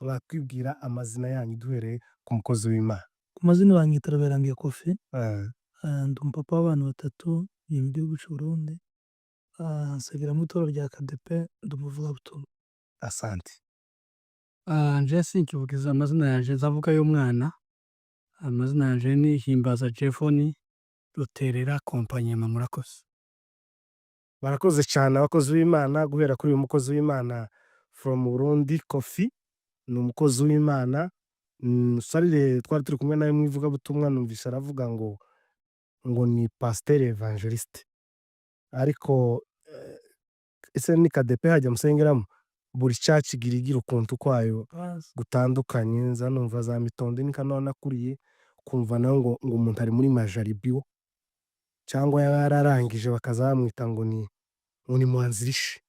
uratwibwira amazina yanyu duhereye ku mukozi w'Imana. Ku mazina banyita Ev.Koffi, ndi umupapa w'abana batatu, ndi mu gihugu cy'u Burundi, nsengera mu itorero rya KDP, ndi umuvugabutumwa. Asante. Nje sinkivugiza amazina yanje nzavuga y'umwana. Amazina yanje ni Himbaza Jefoni Ruterera Kompanyema. Murakoze. Barakoze cyane abakozi b'Imana. Guhera kuri uyu mukozi w'Imana from Burundi, Koffi ni umukozi w'Imana. Sarire twari turi kumwe nawe mu ivugabutumwa, numvise aravuga ngo ni pasteur evangeliste, ariko ese ni KDP hajya musengeramo buri church igira ukuntu kwayo gutandukanye. Za numva za Mitonde ni kanona nakuriye kumva nawe ngo umuntu ari muri majaribio cyangwa yararangije bakazamwita ngo ni mwanzirishe.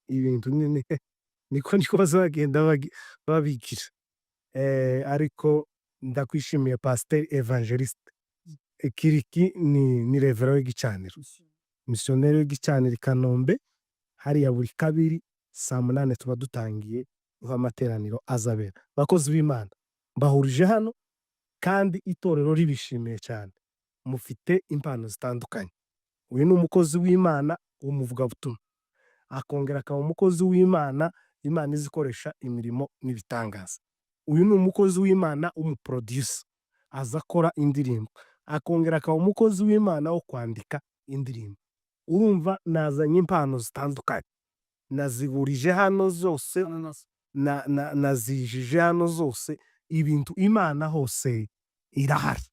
Ibintu niko bazagenda babigira. Ariko ndakwishimiye pasteur evangeliste. Kiriki ni revera w'igicaniro, missionnaire w'igicaniro Kanombe. Hariya buri kabiri saa 8 tuba dutangiye amateraniro azabera. Bakozi b'Imana mbahurije hano kandi itorero ribishimiye cyane. Mufite impano zitandukanye. Uyu ni umukozi w'Imana w'umuvugabutumwa, akongera akaba umukozi w'Imana Imana izikoresha imirimo n'ibitangaza. Uyu ni umukozi w'Imana w'umuproducer, aza akora indirimbo, akongera akaba umukozi w'Imana wo kwandika indirimbo. Urumva nazanye impano zitandukanye, nazihurije hano zose, nazijije hano zose. Ibintu Imana hose irahari.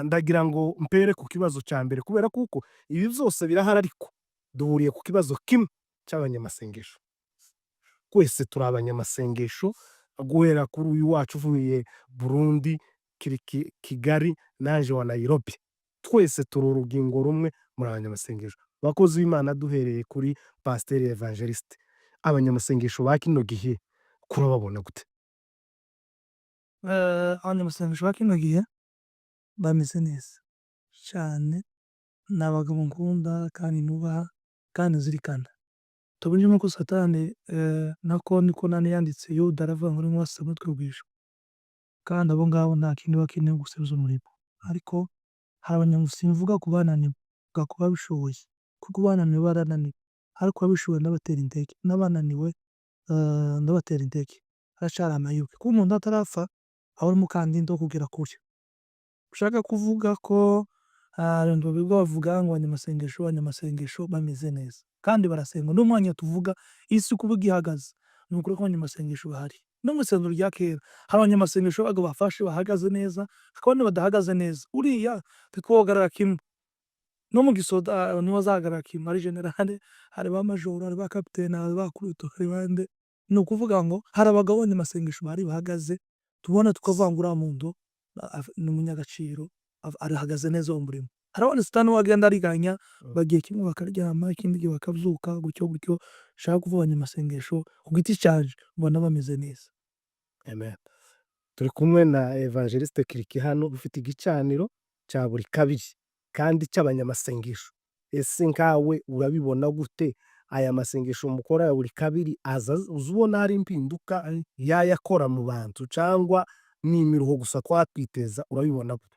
Ndagira ngo mpere ku kibazo cya mbere, kubera kuko ibi byose birahari, ariko duhuriye ku kibazo kimwe cy'abanyamasengesho. Kwese turi abanyamasengesho, guhera kuri uyu wacu uvuye Burundi, Kigali, naje wa Nairobi. Twese turi urugingo rumwe muri abanyamasengesho. Bakozi b'Imana duhereye kuri pasteur evangeliste, abanyamasengesho ba kino gihe kurababona gute? Abanyamasengesho ba kino gihe bameze neza cyane, ni abagabo nkunda kandi nubaha kandi nzirikana. Tubonye ko Satani nako niko nani yanditse Yuda aravuga ngo nimwe wase mutwe bwisho, kandi abo ngabo nta kindi bakeneye gusubiza umurimo. Ariko hari abanyamusimvuga kubananiwe, kuba bishoboye, kuko bananiwe barananiwe, ariko abishoboye n'abatera intege, n'abananiwe n'abatera intege. Haracari amayuke kuko umuntu atarapfa aho umukandida wo kugera kure. Ushaka kuvuga ko ndo bigo bavuga ngo abanyamasengesho bameze neza kandi barasenga. N'umwanya tuvuga isi kuba igihagaze ni ukuri ko abanyamasengesho bahari. No mu isengero rya kera hari abanyamasengesho bago bafashe bahagaze neza, hakaba badahagaze neza. Uriya twogarara kimwe no mu gisoda niho zagarara kimwe, ari generale, hari ba majoro, hari ba capitaine, hari ba kuruto, hari bande. Ni ukuvuga ngo hari abagabo abanyamasengesho bari bahagaze, tubona tukavangura mu ndo n'umunyagaciro arahagaze neza mu murimo. Hari abandi Satani wagenda ariganya, bagiye kimwe bakaryama, ikindi gihe bakabyuka gutyo. Shaka kuvuga abanyamasengesho ku giti cyanje mbona bameze neza. Amen. Turi kumwe na evangeliste Kiriki hano, ufite igicaniro cya buri kabiri kandi cy'abanyamasengesho. Ese nkawe urabibona gute aya masengesho mukora ya buri kabiri? Uzubona hari impinduka yayakora mu bantu cyangwa ni imiruho gusa twatwiteza? Urabibona gute?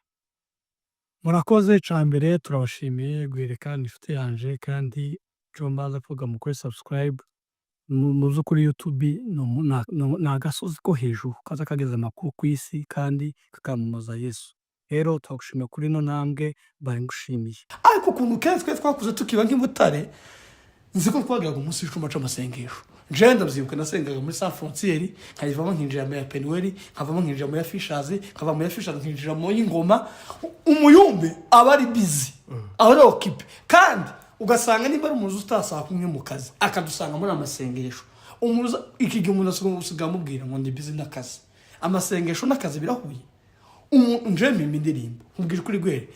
Murakoze cyambere, turabashimiye gwerekana ifite yanje, kandi cyo mbaza kuvuga mu kuri subscribe muzo kuri YouTube na gasozi ko hejuru kaza kageze amakuru ku isi kandi kakamamaza Yesu. Rero twagushimiye kuri no ntambwe, bari ngushimiye. Ariko kuntu kenshi twakuze tukiba nk'Ibutare, nziko twagiraga umunsi w'icuma c'amasengesho. Je ndabyibuka nasengaga muri Saint Frontiere, nkayivamo nkinjira mu ya Penuel, nkavamo nkinjira mu ya Fishers, nkava mu ya Fishers nkinjira mu y'Ingoma. Umuyumbe aba ari busy, aho ari occupé, kandi ugasanga niba ari umuntu utasaba kumwe mu kazi akadusanga muri amasengesho. Umuza ikigihe umuntu asiga mubwira ngo ndi busy n'akazi. Amasengesho n'akazi birahuye. Nje mimi ndirimbo nkubwira kuri gwere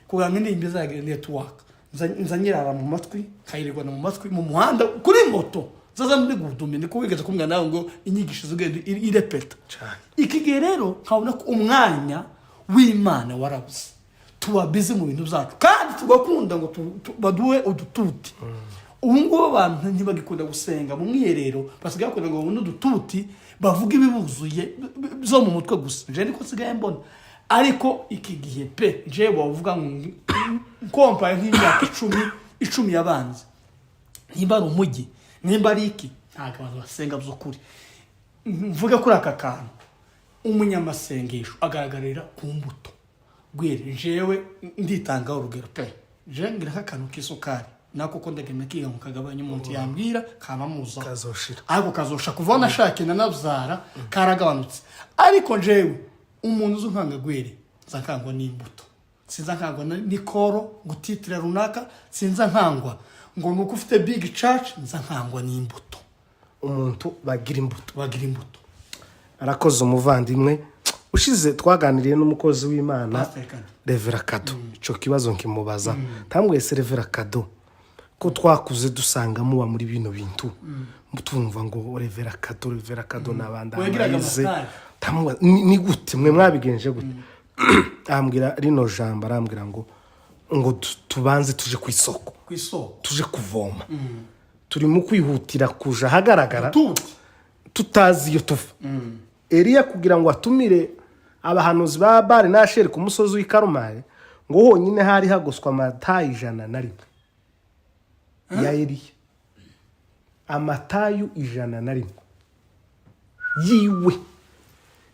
kuganga indirimbo zagira network, nzanyirara mu matwi, kayirirwa mu matwi mu muhanda kuri moto. Zaza ndi gudume ndiko wigeze kumwe nawe ngo inyigisho zugende irepeta. Ikigihe rero nkabona ko umwanya w'Imana warabuze. Tuba busy mu bintu byacu kandi tugakunda ngo baduwe udututi. ubu ngubu abantu ntibagikunda gusenga mu mwiherero, basigaye bakunda ngo babone udututi bavuga ibibuzuye zo mu mutwe gusa. Nje niko nsigaye mbona. Ariko iki gihe pe je bavuga ngo kompa nk'imyaka 10 yabanze, nimba ari umujyi, nimba ari iki, ntabwo abantu basenga by'ukuri. Mvuga kuri aka kantu, umunyamasengesho agaragarira ku mbuto. Gwere jewe nditanga urugero pe, je ngira akantu k'isukari nako ko ndagenda kiga mu kagabanya umuntu yambwira kama muza kazoshira, ariko kazosha kuva nashake na nabyara karagabanutse. Ariko jewe umuntu uzunkanga gwere zakangwa n'imbuto, sinza nkangwa nikoro gutitira runaka, sinza nkangwa ngo nuko ufite big church, nza nkangwa n'imbuto. umuntu bagira imbuto. Arakoze umuvandimwe. Ushize twaganiriye n'umukozi w'Imana Revera Kado, ico kibazo nkimubaza, tamwese Revera Kado ko twakuze dusanga muba muri bino bintu, mutumva ngo Revera Kado nabandanize, tamwa ni gute mwe mwabigenje gute? Ambwira rino jambo, arambwira ngo tubanze tuje ku isoko, tuje kuvoma, turi mu kwihutira kuja hagaragara tutazi iyo tuva. Eliya kugira ngo atumire abahanuzi ba Bari na Asheri ku musozi w'Ikarumari, ngo honyine hari hagoswa amatayi 101 ya Eliya, amatayu 101 yiwe.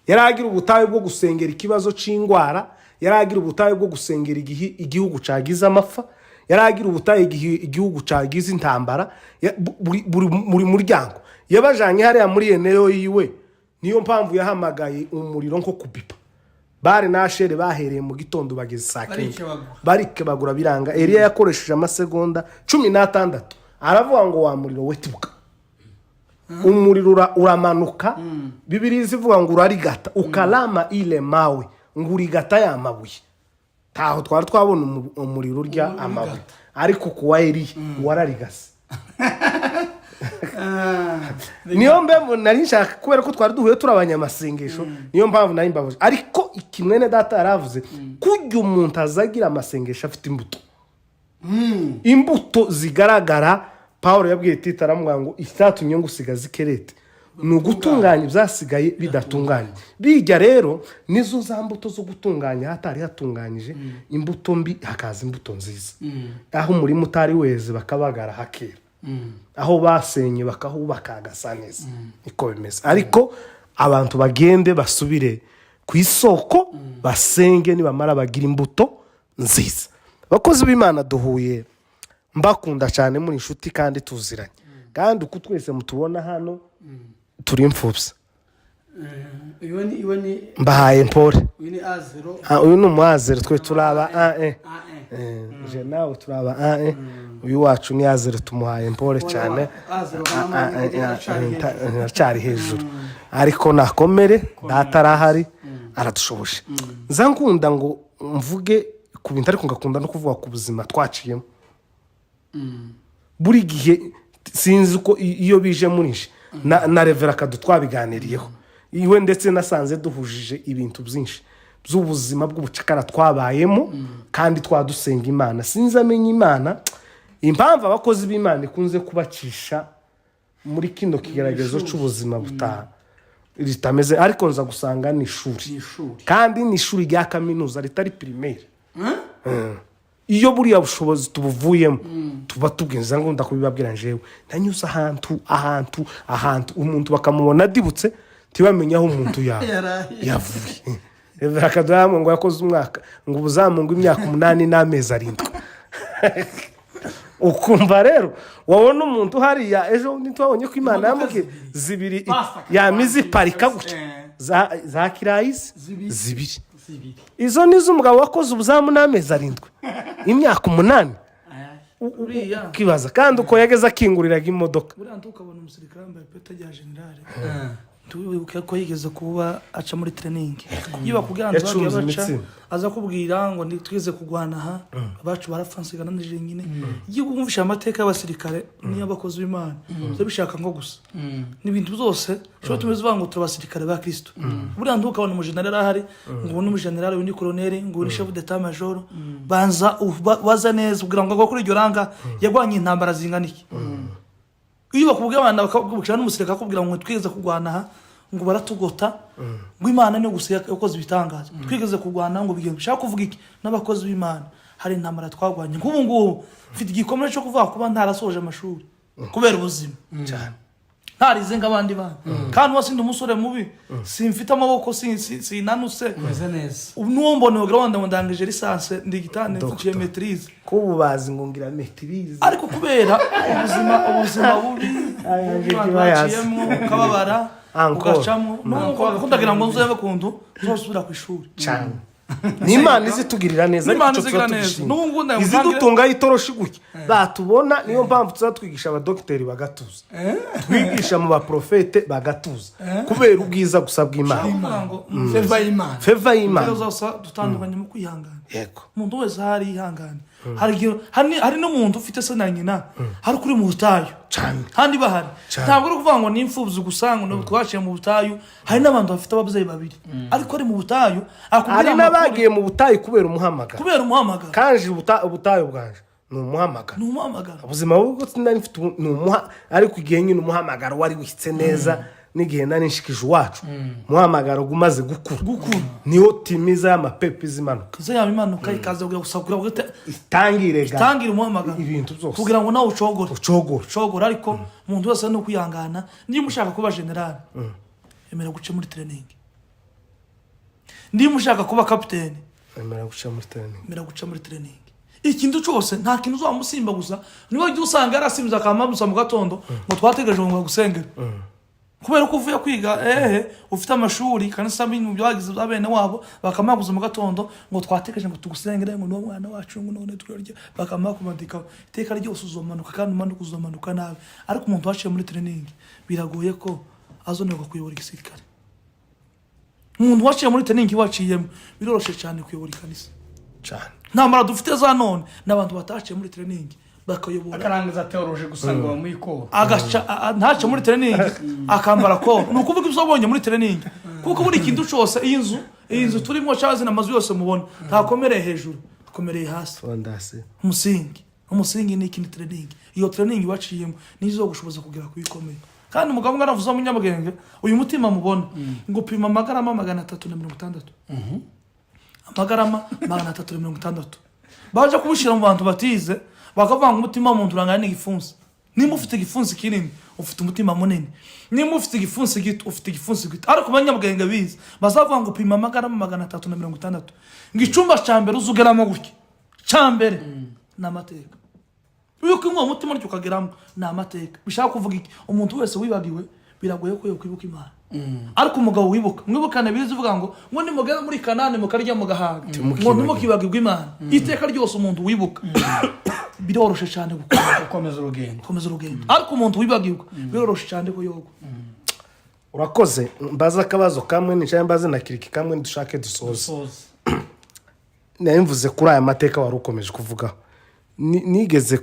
Yaragira ubutayu bwo gusengera ikibazo c'ingwara, yaragira ubutayu bwo gusengera igihugu cagize amafa, yaragira ubutayu igihugu cagize intambara, muri muryango yabajanye hariya muri Eneyo yiwe. Niyo mpamvu yahamagaye umuriro nko kubipa. Bari na Asheri bahereye mu gitondo bageze saa 9 barike bagura biranga. Eliya yakoresheje amasegonda 16 aravuga ngo wa muriro wetibuka. Umuriro uramanuka, Bibiliya ivuga ngo urarigata, ukalama ile mawe, ngurigata ya mabuye. Taho twari twabona umuriro urya amabuye, ariko kuwa Eliya wararigase. Niyo mpamvu nari nshaka, kubera ko twari duhuye turabanyamasengesho, niyo mpamvu nari mbabaje. Ariko ikimwene data yaravuze kujya umuntu azagira amasengesho afite imbuto, imbuto zigaragara. Paulo yabwiye Tito aramubwira ngo itatumye ngusigaza ikerete ni ugutunganya ibyasigaye bidatunganye. Bijya rero nizo za mbuto zo gutunganya, hatari hatunganyije imbuto mbi hakaza imbuto nziza. Aho umurimo utari weze bakabagara hakera, aho basenye bakahubaka hagasa neza. Niko bimeze. Ariko abantu bagende basubire ku isoko, basenge, nibamara bagira imbuto nziza. Bakozi b'Imana duhuye, mbakunda cyane, muri inshuti kandi tuziranye, kandi uko twese mutubona hano turi imfubyi. Mbahaye mpore, uyu ni umwazero, twe turaba je nawe turaba uyu wacu ni azero, tumuhaye mpore cyane, cyari hejuru. Ariko nakomere, data arahari aradushoboshe. Nzankunda ngo mvuge ku bintu, ariko ngakunda no kuvuga ku buzima twaciyemo. Buri gihe sinzi uko iyo bije munishe na Revera Kado twabiganiriyeho iwe, ndetse nasanze duhujije ibintu byinshi by'ubuzima bw'ubucakara twabayemo, kandi twadusenga Imana. Sinzi amenya Imana impamvu abakozi b'Imana ikunze kubacisha muri kino kigeragezo cy'ubuzima butaha ritameze, ariko nza gusanga ni ishuri, kandi ni ishuri rya kaminuza ritari primaire. Iyo buriya bushobozi tubuvuyemo tuba tubwinza ngo ndakubibabwira njewe nanyuze ahantu umuntu bakamubona adibutse tibamenya aho umuntu yavuye. Revera Kado ngo yakoze umwaka ngo ubuzamungu imyaka 8 n'amezi 7. Ukumva rero wabona umuntu hariya ejo ntitwabonye ko Imana yamuke 2 yamizi parika guca za kirayisi 2. Izo nizo umugabo wakoze ubuzamu n'amezi 7 imyaka 8. Kibaza kandi uko yageze akinguriraga imodoka, buriya ukabona umusirikare wambaye ipeta rya generale tuwibuke ko yigeze kuba aca muri training iyo bakubwira ngo bagiye baca aza kubwira ngo twigeze kugwana aha abacu barapfansigana n'ije nyine iyo bumvisha amateka y'abasirikare niyo abakozi b'Imana byo bishaka ngo gusa n'ibintu byose cyo tumeze ngo turabasirikare ba Kristo buriya ndukabona mu general ahari ngo ni mu general w'indi colonel ngo ni chef d'état major banza waza neza kugira ngo kuri iryo ranga yagwanye intambara zinganiki iyo bakubwira abana bakubwira n'umusirikare akubwira ngo twigeze kugwana aha ngo baratugota ngo Imana niyo gusa yakoze ibitangaza twigeze kugwana ngo bigende bishaka kuvuga iki n'abakozi b'Imana hari intambara twagwanye nk'ubu ngubu mfite igikomere cyo kuvuga kuba ntarasoje amashuri kubera ubuzima cyane ntarize nk'abandi bana kandi wasinde umusore mubi simfite amaboko sinanuse meze neza n'uwo mbone gahunda ngo ndangije lisanse ndigitane mfite maîtrise kubu bazi ngo ngira maîtrise ariko kubera ubuzima bubi baciyemo kababara ugacamo nuko ndagira ngo nzebe kundu zosubira ku ishuri cyane n'Imana izitugirira neza n'Imana izigirira neza n'ubwo izidutunga itoroshi gutya batubona niyo mpamvu tuzatwigisha abadokiteri bagatuza twigisha mu baprofete bagatuza kubera ubwiza gusa bw'Imana feva y'Imana zose dutandukanye mu kwihangana yego umuntu wese hari ihangana hari no muntu ufite se na nyina hari kuri mu butayu kandi bahari ntabwo ari kuvuga ngo ni imfubyi gusa ngo twaciye mu butayu hari n'abantu bafite ababyeyi babiri ariko ari mu butayu hari n'abagiye mu butayu kubera umuhamagaro kandi ubutayu bwanje ni umuhamagaro ubuzima bwo sinari mfite ariko igihe nyine umuhamagaro wari wihitse neza n'igihe nari nshikije iwacu umuhamagaro gumaze gukura niyo timiza y'amapepe z'imanuka imanuka ikaza gusagura gute itangire umuhamagaro ibintu byose kugira ngo nawe ucogore ariko umuntu wese no kwihangana niba mushaka kuba general emera guca muri training niba mushaka kuba captain emera guca muri training ikintu cyose nta kintu uzamusimba gusa niba ujye usanga arasimbiza akamabusa mu gatondo ngo twategereje ngo gusengera kubera ko uvuye kwiga ufite amashuri kandi saba ibintu byagize abene wabo bakamaguza mu gatondo ngo twategereje ngo tugusengere ngo no mwana wacu ngo none turarya bakamakumandika iteka ryose uzomanuka kandi uzomanuka nabi ariko umuntu waciye muri training biragoye ko azonerwa kuyobora igisirikare umuntu waciye muri training waciyemo biroroshe cyane kuyobora ikanisa cyane namara dufite za none n'abantu bataciye muri training bakayobora akarangiza teoloje gusanga bamuyiko agaca ntaca muri training akambara ko nukuvuga ibyo muri training kuko buri kintu cyose inzu turimo cyaze n'amazu yose mubona ntakomereye hejuru akomereye hasi fondase umusingi ni ikintu training iyo training waciyemo nizo gushoboza kugera kuyikomeye kandi umugabo ngaravuza mu nyamugenge uyu mutima mubona ngo pima amagarama 360 amagarama 360 baje kubishira mu bantu batize bakavanga umutima w'umuntu urangana n'igifunsi nimba ufite igifunsi kinini ufite umutima munini nimba ufite igifunsi gito ufite igifunsi gito ariko abanyabwenge bize bazavuga ngo pima amagarama 360 ngo icumba cya mbere uzugeramo gutya cya mbere n'amateka yuko ngo umutima uryo ukageramo n'amateka bishaka kuvuga iki umuntu wese wibagiwe biragoye ko yakwibuka Imana ariko umugabo mwibukane bize uvuga ngo ni mugera muri Kanani mukarya mu gahaga ngo ntimukibagirwe Imana iteka ryose umuntu wibuka biroroshe cyane gukomeza urugendo ariko umuntu wibagirwa biroroshe cyane ko yogo urakoze mbaza akabazo kamwe nicaye mbaze na kiriki kamwe dushake dusoze namvuze kuri aya mateka wari ukomeje kuvuga nigeze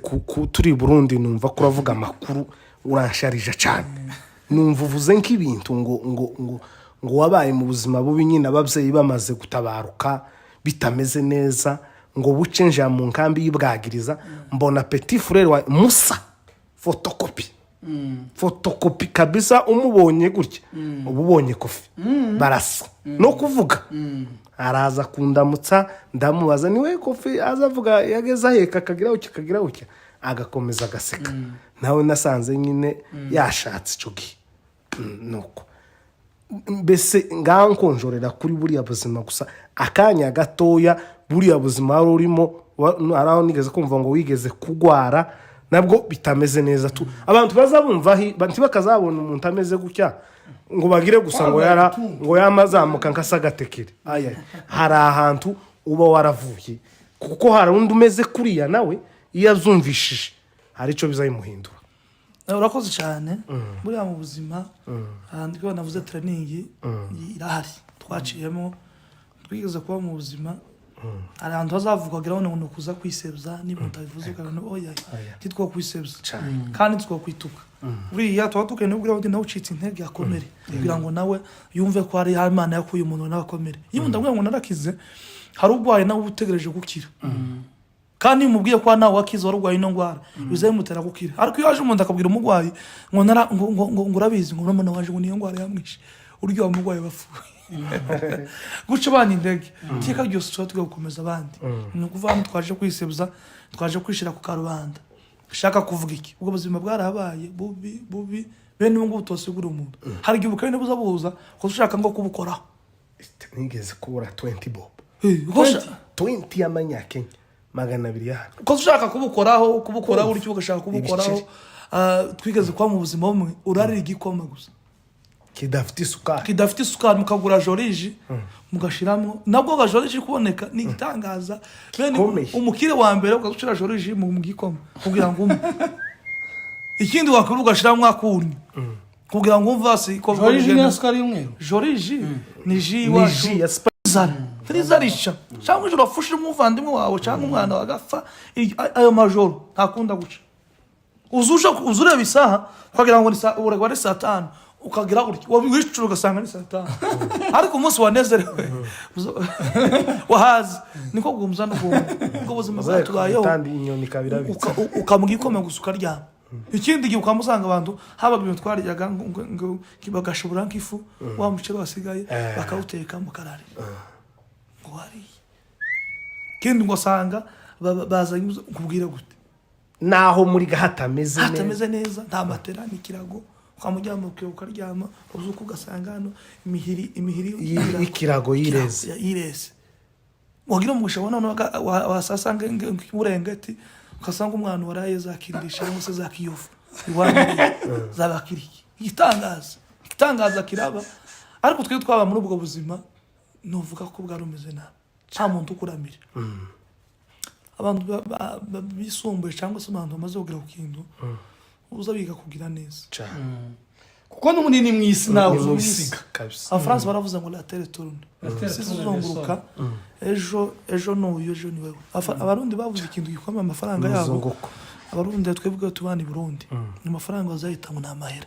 turi Burundi numva kuravuga amakuru uransharije cyane numva uvuze nk'ibintu ngo wabaye mu buzima bubi nyine ababyeyi bamaze gutabaruka bitameze neza ngo buce nja mu nkambi y'ibwagiriza mbona petit frère wa Musa photocopy kabisa umubonye gutya ububonye Kofi barasa no kuvuga araza kundamutsa ndamubaza niwe Kofi azavuga yageza heka kagira ucya agakomeza gaseka nawe nasanze nyine yashatse cyo gihe nuko mbese ngankonjorera kuri buriya buzima gusa akanya gatoya buriya buzima urimo araho nigeze kumva ngo wigeze kugwara nabwo bitameze neza tu abantu bazabumva bakazabona umuntu ameze gutya ngo bagire gusa ngo yamazamuka nkasagatekere hari ahantu uba waravuye kuko hari undi umeze kuriya nawe iyo azumvishije hari icyo bizayimuhindura urakoze cyane buriya mu buzima ndiko navuze training irahari twaciyemo twigeze kuba mu buzima hari ahantu hazavuga kugira ngo kuza kwisebuza niba utabivuze ukabona oya titwo kwisebuza kandi titwo kwituka buriya twatukene ubwira ngo nawe ucitse intege yakomere kugira ngo nawe yumve ko hari Imana yakuye umuntu nawe akomere iyo ndabwira ngo narakize hari ubwaye nawe utegereje gukira kandi mubwiye ko nawe wakize warugwaye no ngwara bizamutera gukira ariko iyo aje umuntu akabwira umugwayi ngo urabizi ngo none waje ngo niyo ngwara yamwishe uryo umugwayi bafuye guca bani ndege tika ryose twa gukomeza abandi ni kuva twaje kwisebuza twaje kwishira ku karubanda shaka kuvuga iki ubwo buzima bwarabaye bubi bene ngo utosigura umuntu hari igihe ukabine buzabuza ko ushaka ngo kubukoraho nigeze kubura 20 bob 20 y'amanyakenya 200 ya ko ushaka kubukoraho uricyo ugashaka kubukoraho twigeze kwa mu buzima bumwe urarira igikoma gusa kidafite isukari mukagura joriji mugashiramo nabwo gajoriji kuboneka ni igitangaza bene umukire wa mbere ukazucira joriji mu gikoma kugira ngo ikindi wakuru ugashiramo akunyu kugira ngo umva si ko joriji ni isukari y'umweru joriji ni ji wacu Trizaricha cyangwa ijoro afushe umuvandimwe wawe cyangwa umwana wagafa ayo majoro ntakunda guca uzureba isaha ukagira ngo ni saa 5 ukagira gutya wabwicura ugasanga ni saa 5 ariko umunsi wanezerewe wahazi niko gumza no ngo buzima bwatubayeho kandi inyoni kabirabitse ukamugikoma gusuka ryama ikindi gihe ukamusanga abantu habaga ibintu twaryaga ngo kibagashobora nk'ifu wa mucero wasigaye bakawuteka mu karari wari kindi ngo sanga bazanye kubwira gute naho muri hatameze neza nta matera n'ikirago ukamujyama ukaryama uzuko ugasanga hano imihiri y'ikirago yireze wagira mu gushabona wasasanga nk'urengati ukasanga umwana waraye zakiririsha cyangwa se zakiyofu iwandi zabakiri igitangaza kiraba ariko twe twaba muri ubwo buzima nuvuga ko bwarumeze nabi nta muntu ukuramira abantu bisumbuye cyangwa se abantu bamaze kugira ku kintu uza biga kugira neza kuko n'umunini mwisi nawe uzisiga kabisa France baravuze ngo la terre tourne sizunguruka ejo n'uyu ejo ni wewe abarundi bavuze ikintu gikomeye amafaranga yabo abarundi twebwe tubana i Burundi amafaranga bazahita ngo namahera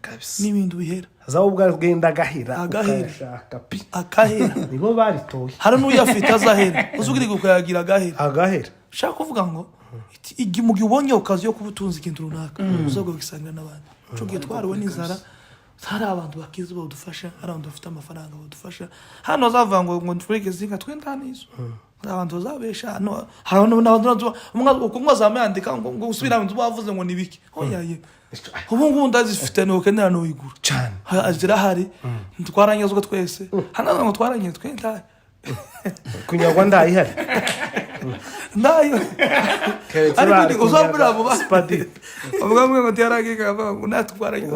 kabisa n'ibindi bihera azaho ubwagenda agahera akahera nibo baritoye hari n'uyafite azahera uzugire kuyagira agahera shaka kuvuga ngo mu gihe ubonye ukazi yo kubutunza ikintu runaka uzagwa gisangira n'abandi cyo gihe twariwe n'inzara hari abantu bakize badufasha hari abantu bafite amafaranga badufasha hano zavuga ngo twege zinga twendanizo abantu bazabesha hano hari n'abantu umwe azamyandika ngo usubira mu bavuze ngo nibiki oyaye ubu ngubu ndazifite nuko nera no igura cyane azira hari twaranyazwe twese hano ngo twaranye twenda kunyagwa ndayihari nayo ariko uzabura abo bapadi avuga ngo tiaragika ngo natwaranye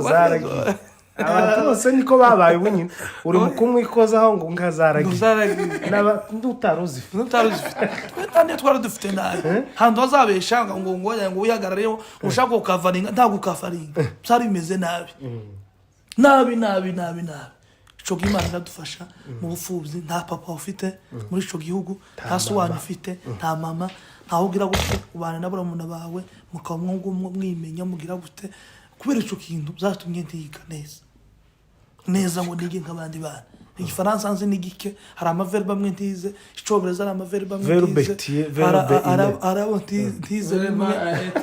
abantu bose niko babaye ubunyine uri mukumwikozaho ngo nkazaragira n'utaruzi kandi twara dufite nabi hando azabesha ngo uyagarareyo ushaka ukavaringa nta gukafaringa byari bimeze nabi cyo Imana iradufasha mu bufubyi nta papa ufite muri ico gihugu nta suwana ufite nta mama nta ugira gute ubana na baramuna bawe mukamwungu mwimenya mugira gute kubera ico kintu byatumye ndiga neza ngo nige nk'abandi bana igifaransa nzi nigike hari amaverbe amwe ntize icobereza ari amaverbe amwe ntize arabo ntize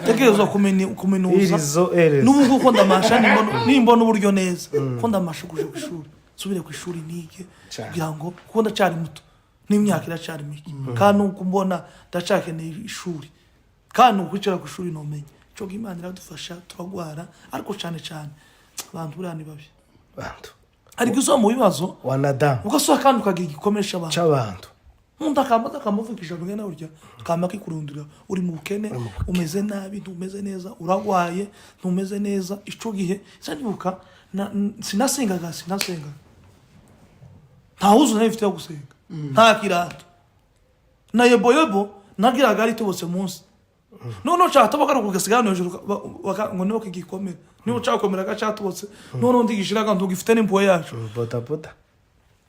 tegerezwa kumenuza n'ubwo ko ndamasha nimbona uburyo neza ko ndamasha kuje ku ishuri subire ku ishuri nige kugira ngo kuko ndacari muto n'imyaka iracari mike kandi ukumbona ndacakeneye ishuri kandi ukwicara ku ishuri nomenye cyo Imana iradufasha turagwara ariko cyane abantu burani babi ariko uzo mu bibazo wanadamu ugasoha kandi ukagira igikomesha abantu umuntu akamuvukisha rumwe na urya kamaka ikurundura uri mu bukene umeze nabi ntumeze neza uragwaye ntumeze neza ico gihe sanibuka sinasenga ntawuzu nafite yo gusenga nta kirato na yebo nagiraga ari tubose munsi none cyata bagaruka ugasigana hejuru ngo niho kigikomera niho cyakomera gacatubotse none ndigishira kandi ugifite n'impuwe yacu boda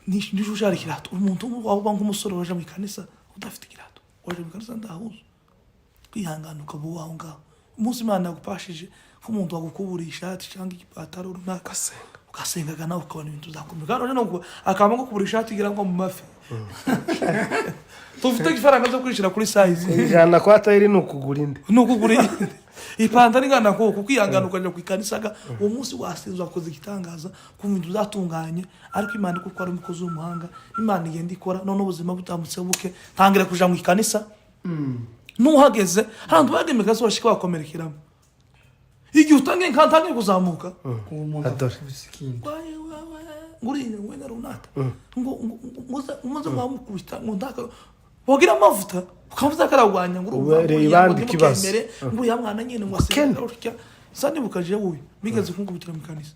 nisho ushari kirato umuntu waba nk'umusore waje mu kanisa udafite kirato waje mu kanisa ndahuza kwihangana ukaba waho ngaho umunsi Imana yagupashije nk'umuntu wagukubura ishati cyangwa igipataro runaka ugasengaga nawe ukabona ibintu uzakomera kandi no akaba ngo kubura ishati igira ngo mu mafi tufite ifaranga zo kwishira kuri size ijana kwa tayiri nukugura inde ipantaro ingana ko kwihangana ukajya ku ikanisaga uwo munsi wasinze wakoze igitangaza ku bintu uzatunganye ariko Imana kuko ari umukozi w'umuhanga Imana igenda ikora none ubuzima butambutse buke tangira kuja mu ikanisa nuhageze hantu bagemeka so bashika bakomerekeramo igihe utangiye nkantangiye kuzamuka adore nguriye wenda runaka ngo umuze mwamukubita ngo ndaka bogira amavuta ukavuza karagwanya ngo ibandi kibazo ngo ya mwana nyene ngo asenga urya sandi bukaje wuyu bigeze kunkubitira mu kanisa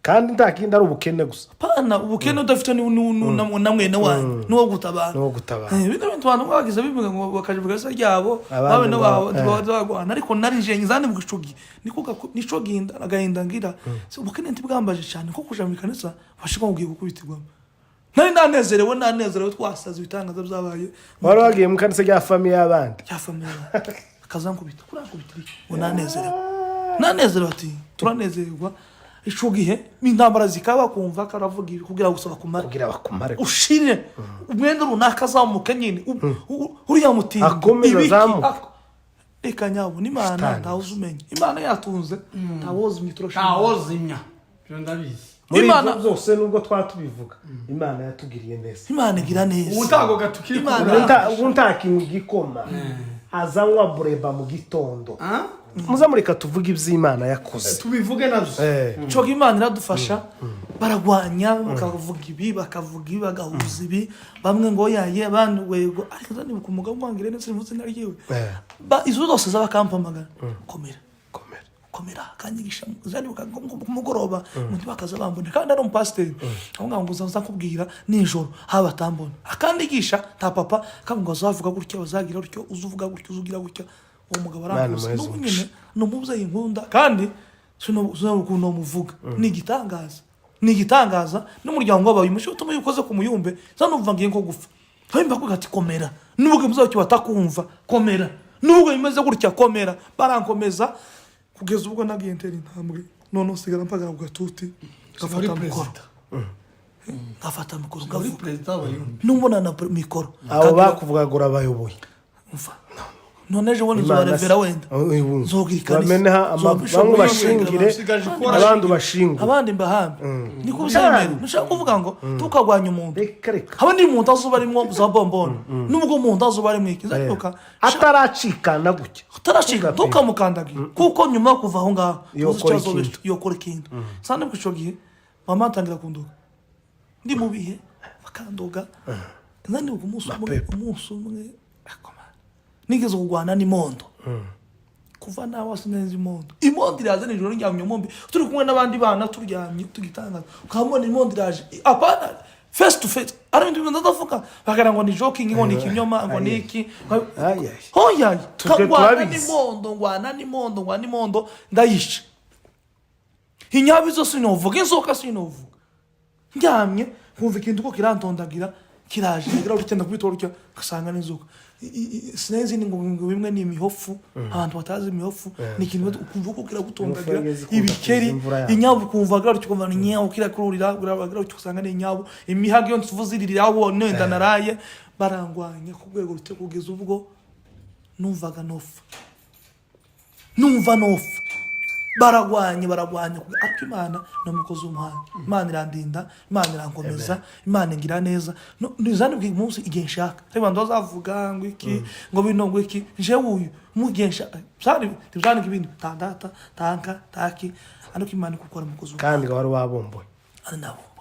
kandi ndakindi ari ubukene gusa pana ubukene udafite namwene wanyu no gutabana bino bintu abantu bagize bivuga ngo bakaje bugasa ryabo babe no bagwana ariko narinje nyizane mu gicugi niko ginda agahinda ngira ubukene ntibwambaje cyane ko kuja mu kanisa bashika ugiye gukubitirwa nari nanezerewe twasaze ibitangaza byabaye wari wagiye mu kanisa rya famille y'abandi akazankubita kurakubitira ngo nanezerewe ati turanezerwa ico gihe intambara zikaba kumva karavugira kugira gusaba bakumare ushire umwenda runaka zamuka nyine uriya mutindi akomeza zamuka eka nyabo n'Imana ntawuzumenya Imana yatunze ntawozimye turashaka ntawozimya byo ndabizi Imana zose nubwo twatubivuga Imana yatugiriye neza Imana igira neza ubutago gatukiri ubuntakintu gikoma azanywa bureba mu gitondo muzamurika tuvuga iby'Imana yakoze tubivuge navyo cyo Imana iradufasha baragwanya bakavuga ibi bagahuza ibi bamwe ngo yaye abandi wego ariko zani bukumugabo wangire netse mvuze nariyewe izo zose z'abakampamagara komera kanyigisha zani kumugoroba mundi bakaza bambone kandi ari umupasiteri aho ngo uzaza kubwira nijoro haba tambone akandigisha ta papa kavuga azavuga gutya bazagira gutyo uzuvuga gutyo uzugira gutya uwo mugabo aramuze n'unyene no mubuze inkunda kandi sino kuno muvuga ni gitangaza n'umuryango wabaye umusho tuma yukoze ku muyumbe zanumva ngiye nko gufa himba ko gati komera nubwo muzaki batakumva komera nubwo imeze gutya komera barankomeza kugeza ubwo nagiye ntera intambwe none usigara mpagara Kugatuti gafata mikoro ngavuri president abayumbi numbona na mikoro abo bakuvuga ngo urabayoboye none ejo bundi nzorevera wenda nzogira bameneha bamwe bashingire abandi bashingure abandi mbahambe niko bizemera mushaka kuvuga ngo tukagwanya umuntu abandi umuntu azuba arimo za bombone nubwo umuntu azuba ari mwikiza ariko ataracikana gutya tukamukandagira kuko nyuma yo kuva aho ngaho yokora ikintu sande bw'ico gihe mama atangira kunduga ndi mu bihe bakandoga nandi umunsi umwe nigeze kugwana n'imondo kuva nawe asinenze imondo iraza nijoro njyamye mombi turi kumwe n'abandi bana turyamye tugitangaza ukamubona imondo iraje apana face to face ari ibintu ndavuga bagara ngo ni joking ngo ni kinyoma ngo ni iki hoya ngwana n'imondo ndayisha inyabizo sinovuga inzoka sinovuga njyamye kumva ikintu ko kirantondagira kiraje ngira urutenda kubitoro cyo kasanga n'inzoka sinenzi ngo bimwe ni imihofu abantu batazi imihofu ni kintu ukumva ko kira gutondagira ibikeri inyabu kumva gara cyumva ni nyawo kira kururira gara cyusanga ni nyabu imihage yo tuvuzirira abo nenda naraye barangwanya ku rwego rute kugeza ubwo numva nofu baragwanye ariko Imana no mukozi w'umuhanga Imana irandinda Imana irankomeza Imana ngira neza nizane bwi munsi igenshaka reba ndazavuga ngo iki ngo bino ngo iki je uyu mugensha cyari tuzane ibintu tandata tanka taki ariko Imana gukora mukozi kandi wari wabomboye nabomboye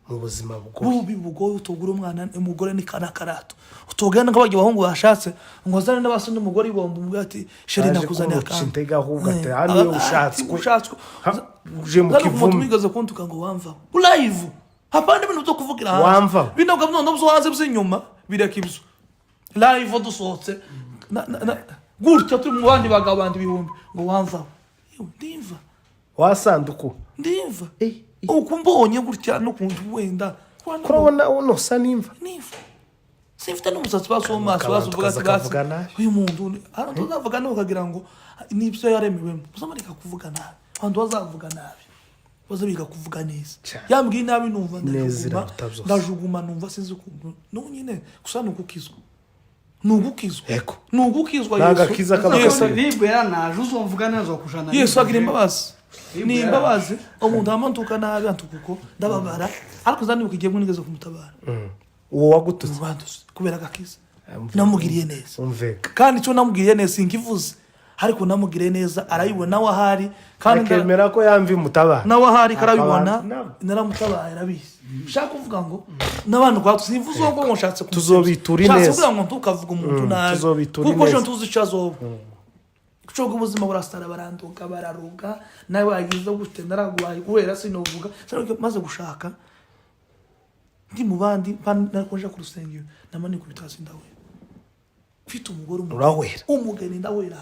mu buzima bugoye utogura umwana umugore ni kana karato utogana nk'abajye bahungu bashatse ngo azane n'abasoni umugore ibomba umwe ati sheri nakuzaniye akandi intega ahubwo ate ari ushatswe uje mu kivumu migaze kuntuka ngo wamva live hapande ibintu byo kuvugira hanze wamva binabwa none byo hanze by'inyuma bireka ibyo live dusohotse gutya turi mu bandi bagabo bandi bihumbi ngo wamvaho ndimva wasanduku ndimva uko mbonye gutya no kuntu wenda kurabona unosa nimva simfite n'umusatsi baso mu maso bavuga ati uyu muntu tuzavuga no kagira ngo nibyo yaremewemo uzamarika kuvuga nabi abantu bazavuga nabi bazabiga kuvuga neza yambwiye nabi numva ndajuguma numva sinzi ukuntu no nyine gusa nugukizwa nugukizwa Yesu Bible yaranaje uzumvuga neza kushana Yesu agira imbabazi ni imbabazi umuntu amantuka nabi antukuko ndababara ariko zandi ukigiye munigeze kumutabara uwo wagututse kubera gakiza namugiriye neza kandi cyo namugiriye neza singivuze ariko namugiriye neza arayibona nawe ahari kandi akemera ko yamvi mutabara nawe ahari karabibona naramutabaye rabizi ushaka kuvuga ngo n'abantu kwa tuzivuze ngo mushatse tuzobitura neza ushaka kuvuga ngo tukavuga umuntu nabi kuko cyo tuzi cyazo cyo ubuzima burastara baranduka bararuga nawe wagize gute naragwaye kubera sinovuga maze gushaka ndi mu bandi nakonje ku rusengero namani ku bitasi ndawe mfite umugore umugeni ndawera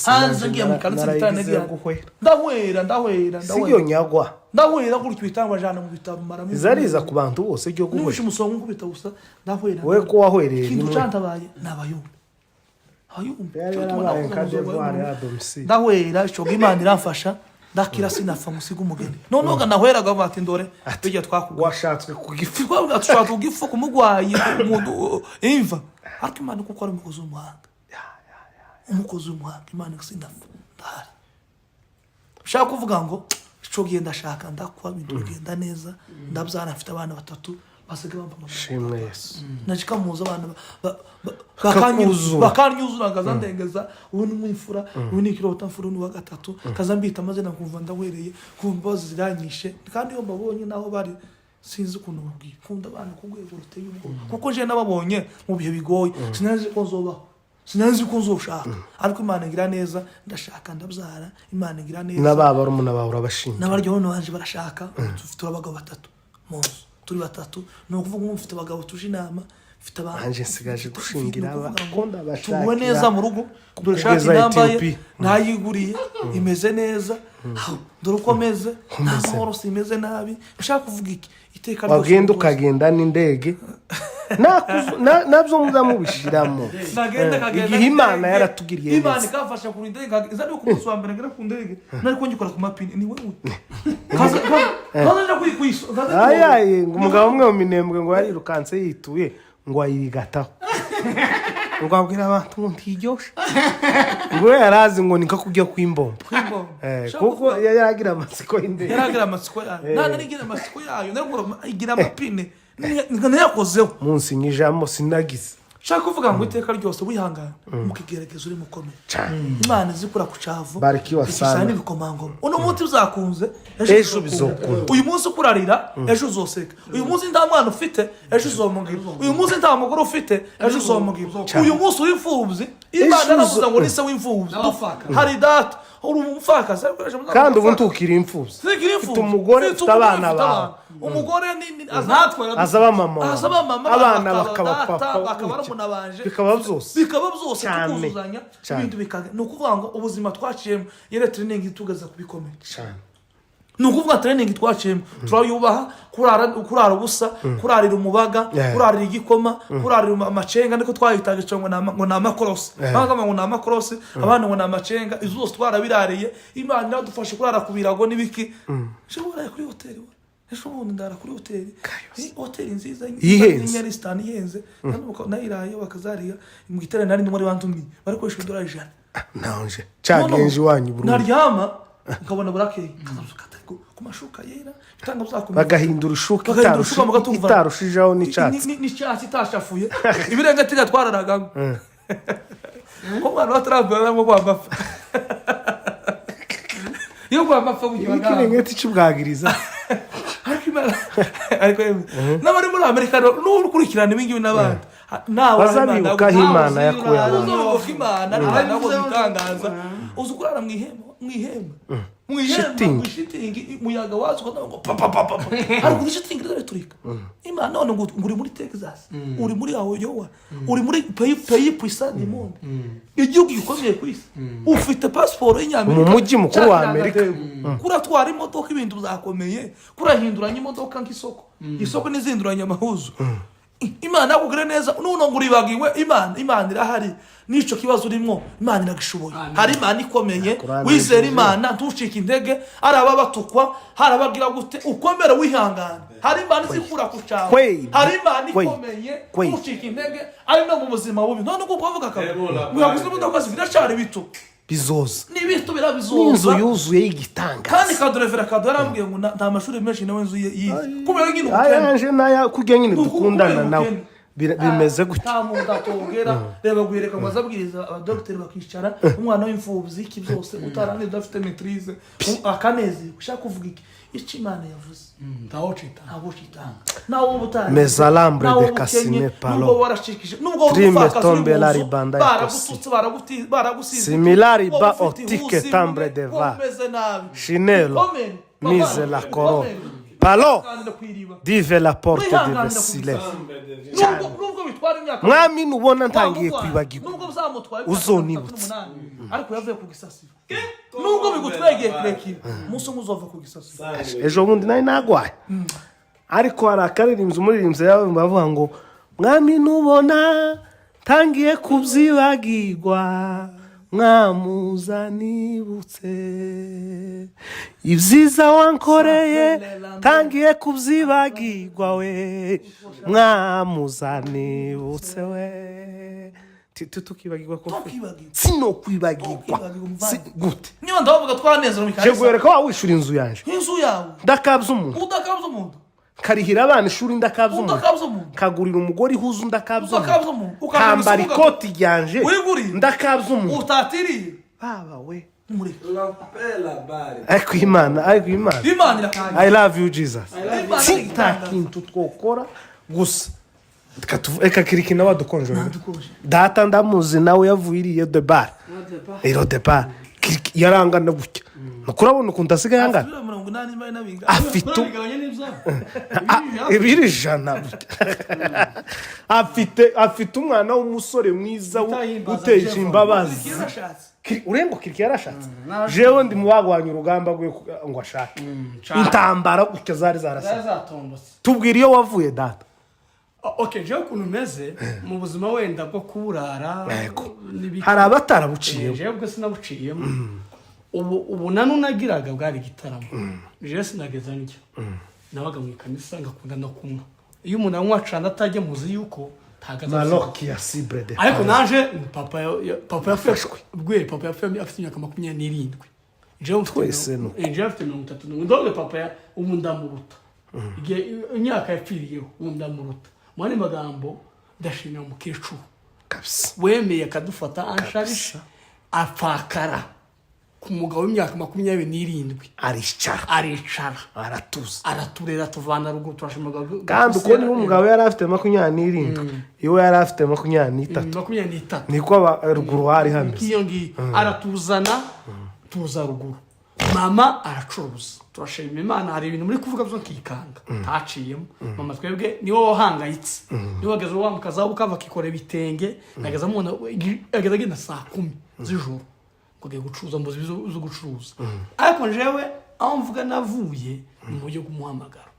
hanze ngiye mu kanisa bitane ndawera siyo nyagwa ndawera gutyo bitangwa jana mu bitaro maramo izariza ku bantu bose ryo guhera n'umushe musongo kubita gusa ndawera we ko wahwereye kintu cantabaye nabayumbe ndawera cyo Imana iramfasha ndakira sinafa musiga umugeni noneho nahweraga bati ndore tujya twakugwa washatswe kugifu twashaka kugifu kumugwaye umuntu imva ariko Imana kuko ari umukozi w'umuhanga Imana sinafa ndahari ushaka kuvuga ngo cyo genda shaka ndakwa bintu bigenda neza ndabyara mfite abana 3 basiga bamba shimwe Yesu najika muzo abana bakanyuzura ngazandengeza ubu ni mwifura ubu ni kirota mfura ni wa 3 kazambita maze nakumva ndahwereye kumva ziranyishe kandi yo mbabonye naho bari sinzi ukuntu babwiye kunda abana kugwego ruteye kuko je nababonye mu bihe bigoye sinazi ko nzobaho sinazi ko nzoshaka ariko Imana ngira neza ndashaka ndabyara Imana ngira neza nababa rumuna bawe urabashimye nabaryo hano banje barashaka dufite abagabo 3 muzo turi 3 no kuvuga ngo mfite abagabo tuje inama mfite abanje sigaje gushingira abakunda bashaka tuwe neza mu rugo durashaka inambaye nayiguriye imeze neza durukomeze ntamahoro simeze nabi ushaka kuvuga iki iteka ryo wagenda ukagenda n'indege nabyo muzamubishiramo igihe Imana yaratugiriye neza Imana ikafasha ku ndege izari ku munsi wa mbere ngera ku ndege nariko ngikora ku mapine ni wewe kaza kuyikwiso ayaye ngo umugabo umwe mu minembwe ngo yarirukanse yituye ngo ayirigataho ngo abwira abantu ntiryoshe ngo yarazi ngo nika kujya kwimbomba kuko yaragira amatsiko y'indege yaragira amatsiko yayo nanigira amatsiko yayo nariko igira amapine nyakozeho munsi nyijamo sinagize shaka kuvuga ngo iteka ryose wihangana mukigerageza uri mukomeye Imana zikura ku cavu barikiwa sana n'ibikomangoma uno munsi uzakunze ejo bizokunda uyu munsi ukurarira ejo uzoseka uyu munsi nta mwana ufite ejo uzomugira uyu munsi nta mugore ufite ejo uzomugira uyu munsi w'imfubyi Imana navuga ngo nise w'imfubyi hari data uri umupfakazi kandi ubu ntukiri imfubyi ufite umugore ufite abana bawe umugore azaba mama abana bakaba papa bakaba rumuna banje bikaba byose tukuzuzanya ibintu bikaga no kuvuga ngo ubuzima twaciyemo yere training tugaza kubikomera cyane no kuvuga training twaciyemo turayubaha kurara ubusa kurarira umubaga kurarira igikoma kurarira amacenga niko twayitaga cyo ngo na makorosi bangama ngo na makorosi abana ngo na amacenga izo zose twarabirariye Imana iradufasha kurara ku birago nibiki shobora kuri hotel ejo bundi ndara kuri hoteli nziza y'Inyaristani yenze nayiraye bakazariya mu giterane nari muri bantumye bari koresha $100 nanje cyagenje wanyu Burundi naryama ukabona burakeye ku mashuka yera bitanga byakomeye bagahindura ishuka itarushijeho n'icyatsi itashafuye ibirenga tiga twararaga ko bana batarabwira ngo kwambafa yo kwambafa bugiye ikirengeti cy'ubwagiriza ariko n'abari muri Amerika n'ukurikirana ibingibi n'abandi bazabibukaho Imana yakuye abantu uzobibuka Imana ari nabo bitangaza uzukurara mwihema shitingi muyaga wazo ngo papa hari kuri shitingi returika Imana none ngo uri muri Texas uri muri Iowa uri muri pays puissant du monde igihugu gikomeye ku isi ufite passport y'Amerika mu mujyi mukuru wa Amerika kuratwara imodoka ibintu byakomeye kurahinduranya imodoka nk'isoko n'izinduranya amahuzo Imana yakugire neza nuno nguribagiwe Imana irahari nico kibazo urimo Imana iragishoboye hari Imana ikomeye wizera Imana ntucike intege araba batukwa harabagira gute ukomera wihangana hari Imana izikura kucaho hari Imana ikomeye ntucike intege ari no mu buzima bubi none uko kuvuga kabone mwaguze imodoka ziracari bito bizoza n'ibito birabizoza inzu yuzuye y'igitanga kandi kadorevera kadorambwiye ngo nta mashuri menshi nawe nzu yize kubera nyine anje naya kujya nyine dukundana nawe bimeze gute nta muntu atongera reba guhereka ngo azabwiriza abadokiteri bakicara umwana w'imfubyi iki byose utarane dafite maîtrise akanezi ushaka kuvuga iki Imana yavuze ntawo citanga nawo butari mezalambre de casine palo nubwo warashikije nubwo tombe la ribanda baragusize similari ba otike tambre de va chinelo mise la coro palo dive la porte de vesile nubwo bitwara imyaka mwami nubona ntangiye kwibagirwa nubwo uzamutwaye uzonibutse ariko yavuye ku gisasiro nubwo bigutwegeye kirekire umunsi umwe uzova ku gisasiro ejo bundi nari nagwaye ariko hari akaririmbyi umuririmbyi yawe bavuga ngo mwami nubona ntangiye kubyibagirwa mwamuzanibutse ibyiza wankoreye ntangiye kubyibagirwa we mwamuzanibutse we tukibagirwa ko sino kwibagirwa gute niba ndavuga twanezera mu kanisa cyegwereka wa wishura inzu yanje inzu yawe ndakabza umuntu karihira abana ishuri ndakabza umuntu kagurira umugore ihuzu ndakabza umuntu kambara ikoti ryanje ndakabza umuntu utatiriye baba we muri ariko Imana I love you Jesus kintu twokora gusa eka kirikina wadukonjora data ndamuzi nawe yavuyiriye de bar ero de bar yarangana gutya nukurabona ukunda asigaye yangana afite ibirijana afite umwana w'umusore mwiza uteje imbabazi urengo kiriki yarashatse jewe ndi muwagwanya urugamba gwe ngo ashake intambara gutya zari zarasatse tubwira iyo wavuye data Okay, je ukuntu meze mu buzima wenda bwo kurara hari abatarabuciye je ubwo sinabuciyemo ubu nanunagiraga bwari gitaramo je sinageza njya nabaga mu kanisa ngakunda no kumwa iyo umuntu anywacana atajye muzi yuko tagaza maloki ya cibre de ariko naje papa yafashwe papa yafamye afite imyaka 27 je twese no je afite 33 ndole papa umundamuruta igihe imyaka yapfiriyeho umundamuruta mwani magambo ndashimira mukecuru kabisa wemeye akadufata ansharisha apfakara ku mugabo w'imyaka 27 aricara araturera tuvana rugo turashimaga kandi uko ni umugabo yari afite 27 iwe yari afite 23 niko ruguru hari hamwe iyo ngi aratuzana tuza ruguru mama aracuruza turashima Imana hari ibintu muri kuvuga byo kikanga taciyemo mama twebwe niwo wahangayitse niwo wageze wa mukaza ukava kikore bitenge nageza mubona ageza genda saa 10 z'ijoro kugiye gucuruza mbuzi zo gucuruza ariko jewe aho mvuga navuye mu buryo bw'umuhamagaro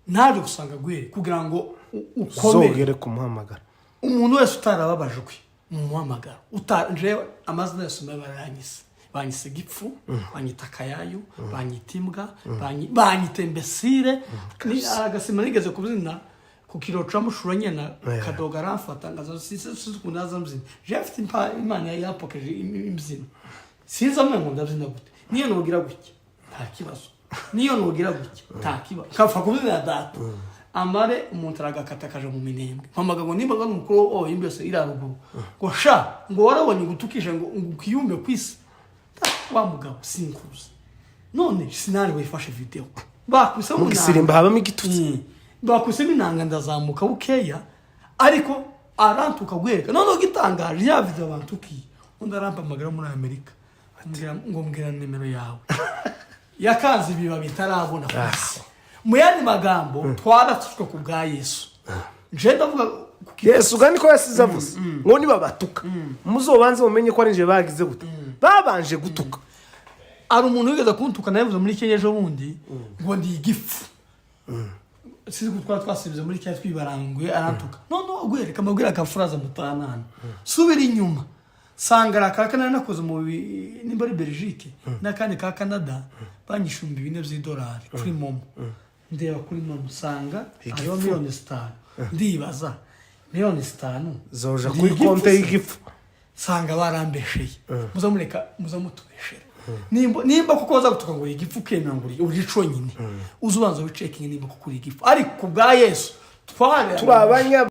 naje gusanga gwere kugira ngo ukomere ku muhamagaro umuntu wese utarababajwe mu muhamagaro jewe amazina yose baranyise banyise gipfu banyita kayayo banyita imbwa banyita imbesire ni agasima nigeze kubizina ku kiro camushura nyena kadoga aramfata ngazo sisi kunaza mzina je afite Imana yapokeje imzina sinza mwe ndazina gute niyo nogira gutya nta kibazo niyo nogira gutya nta kibazo kafa kubizina data amare umuntu aragakatakaje mu minembwe mpamaga ngo nimba n'umukuru imbese iraruguru ngo sha ngo warabonye gutukisha ngo ukiyumbe kwisi wa mugabo sinkuza none sinari wifashe video bakwise mu gisirimba habamo igitutsi bakwise minanga ndazamuka bukeya ariko arantuka gwereka none gitangaje ya video abantukiye undi arampamagara muri Amerika ngo mbwira nimero yawe yakazi biba bitarabona kwisi mu yandi magambo twaratutswe ku bwa Yesu nje ndavuga Yesu gani ko yasize avuze ngo niba batuka muzobanze mumenye ko ari nje bagize gute babanje gutuka ari umuntu wigeze kuntuka navuze muri Kenya ejo bundi ngo ndi igifu sizi gutwara twasibize muri Kenya twibarangwe arantuka none gwereka amabwira akafuraza mutanana subira inyuma sangara kakana nakoze mu nimba ari Belgique nakandi ka Canada banyishumba $4 kuri momo ndeba kuri momo sanga ayo $1,000 ndibaza $1,000 zoja kuri konte y'igifu sanga barambesheye muzamureka muzamutubeshera nimba kuko baza gutuka ngo igifu kemanguri urico nyine uzubanza wicekinga nimba kuko igifu ariko bwa Yesu twabanya